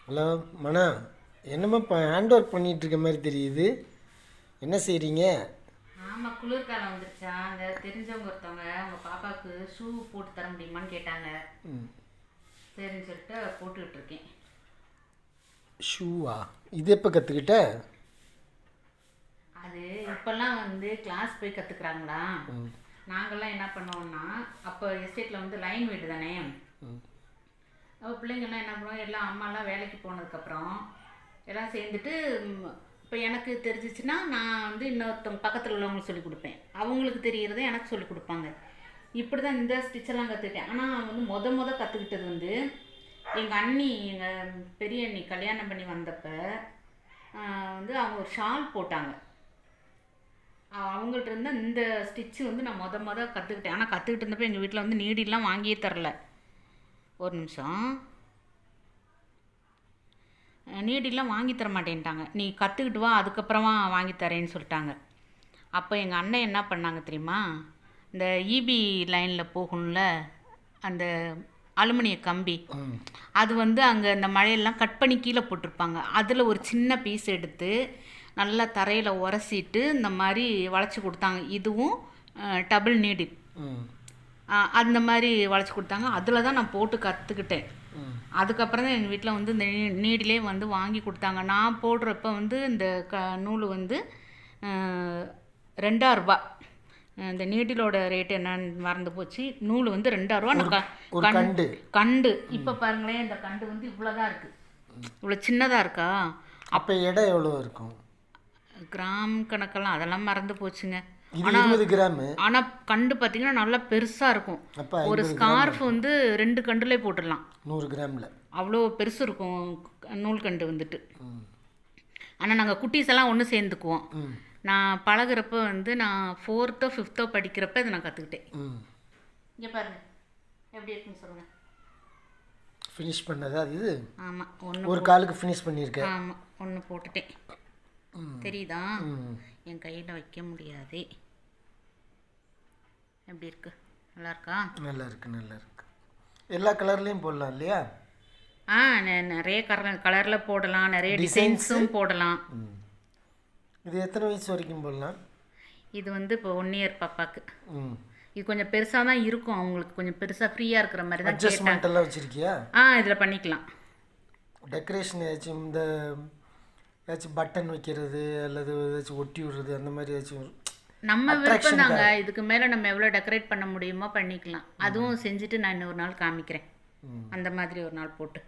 Hello மனா, என்னம்மா இப்போ hand work பண்ணிகிட்டு இருக்க மாதிரி தெரியுது. என்ன செய்கிறீங்க? ஆமாம், குளிர்காலம் வந்துருச்சா. அங்கே தெரிஞ்சவங்க ஒருத்தவங்க அவங்க பாப்பாவுக்கு ஷூ போட்டு தர முடியுமான்னு கேட்டாங்க. சரின்னு சொல்லிட்டு போட்டுக்கிட்டு இருக்கேன். ஷூவா? இது எப்போ கற்றுக்கிட்ட? அது இப்போல்லாம் வந்து கிளாஸ் போய் கற்றுக்குறாங்களா. நாங்கள்லாம் என்ன பண்ணுவோம்னா, அப்போ எஸ்டேட்டில் வந்து லைன் வீடு தானே. அப்போ பிள்ளைங்கள்லாம் என்ன பண்ணுவோம், எல்லாம் அம்மாலாம் வேலைக்கு போனதுக்கப்புறம் எல்லாம் சேர்ந்துட்டு இப்போ எனக்கு தெரிஞ்சிச்சுன்னா நான் வந்து இன்னொருத்தவங்க பக்கத்தில் உள்ளவங்களுக்கு சொல்லிக் கொடுப்பேன். அவங்களுக்கு தெரிகிறத எனக்கு சொல்லிக் கொடுப்பாங்க. இப்படி தான் இந்த ஸ்டிச்செல்லாம் கற்றுக்கிட்டேன். ஆனால் வந்து கற்றுக்கிட்டது வந்து எங்கள் அண்ணி, எங்கள் பெரிய அண்ணி கல்யாணம் பண்ணி வந்தப்போ வந்து அவங்க ஒரு ஷால் போட்டாங்க. அவங்கள்ட்ட இருந்த இந்த ஸ்டிச்சு வந்து நான் கற்றுக்கிட்டேன். ஆனால் கற்றுக்கிட்டு இருந்தப்போ எங்கள் வீட்டில் வந்து நீடிலாம் வாங்கியே தரல. ஒரு நிமிஷம். நீடிலாம் வாங்கி தர மாட்டேன்ட்டாங்க. நீ கற்றுக்கிட்டு வா, அதுக்கப்புறமா வாங்கி தரேன்னு சொல்லிட்டாங்க. அப்போ எங்கள் அண்ணன் என்ன பண்ணாங்க தெரியுமா, இந்த இபி லைனில் போகணும்ல அந்த அலுமினிய கம்பி, அது வந்து அங்கே அந்த மழையெல்லாம் கட் பண்ணி கீழே போட்டிருப்பாங்க. அதில் ஒரு சின்ன பீஸ் எடுத்து நல்லா தரையில் உரசிட்டு இந்த மாதிரி வளைச்சி கொடுத்தாங்க. இதுவும் டபுள் நீடில் அந்த மாதிரி வளைச்சி கொடுத்தாங்க. அதில் தான் நான் போட்டு கற்றுக்கிட்டேன். அதுக்கப்புறம் தான் எங்கள் வீட்டில் வந்து இந்த நீடிலே வந்து வாங்கி கொடுத்தாங்க. நான் போடுறப்ப வந்து இந்த நூல் வந்து 2000 ரூபா. இந்த நீடிலோட ரேட்டு என்னன்னு மறந்து போச்சு. நூல் வந்து 2000 ரூபா. நான் கண்டு இப்போ பாருங்களேன், இந்த கண்டு வந்து இவ்வளோதான் இருக்குது. இவ்வளோ சின்னதாக இருக்கா. அப்போ இடம் எவ்வளோ இருக்கும்? கிராம் கணக்கெல்லாம் அதெல்லாம் மறந்து போச்சுங்க. ஆனால் கண்டு பார்த்தீங்கன்னா நல்லா பெருசாக இருக்கும். ஒரு ஸ்கார்ஃப் வந்து 2 கண்டுலே போட்டுடலாம். 100 கிராமில் அவ்வளோ பெருசு இருக்கும் நூல் கண்டு வந்துட்டு. ஆனால் நாங்கள் குட்டீஸ் எல்லாம் ஒன்று சேர்ந்துக்குவோம். நான் பழகிறப்ப வந்து நான் 4th 5th படிக்கிறப்ப இதை நான் கற்றுக்கிட்டேன். இங்கே பாருங்க எப்படி இருக்குன்னு சொல்லுங்கள். ஃபினிஷ் பண்ணதா இது? ஆமாம், ஒரு காலுக்கு ஃபினிஷ் பண்ணியிருக்கேன். ஆமாம், ஒன்று போட்டுட்டேன். தெரியுதா? என் கையில் வைக்க முடியாது. எப்படி இருக்கு? நல்லா இருக்கா? நல்லா இருக்கு. எல்லா கலர்லேயும் போடலாம் இல்லையா? நிறைய கலரில் போடலாம், நிறைய டிசைன்ஸும் போடலாம். இது எத்தனை வயசு வரைக்கும் போடலாம்? இது வந்து இப்போ 1 இயர் பாப்பாக்கு. இது கொஞ்சம் பெருசாக தான் இருக்கும். அவங்களுக்கு கொஞ்சம் பெருசாக ஃப்ரீயாக இருக்கிற மாதிரி தான். அட்ஜஸ்ட்மெண்ட் எல்லாம் வச்சுருக்கியா? இதில் பண்ணிக்கலாம். டெக்கரேஷன் ஏதாச்சும் இந்த ஏதாச்சும் பட்டன் வைக்கிறது அல்லது ஏதாச்சும் ஒட்டி விடுறது அந்த மாதிரி ஏதாச்சும் நம்ம விருப்பம் தாங்க. இதுக்கு மேலே நம்ம எவ்வளோ டெக்கரேட் பண்ண முடியுமோ பண்ணிக்கலாம். அதுவும் செஞ்சுட்டு நான் இன்னொரு நாள் காமிக்கிறேன். அந்த மாதிரி ஒரு நாள் போட்டு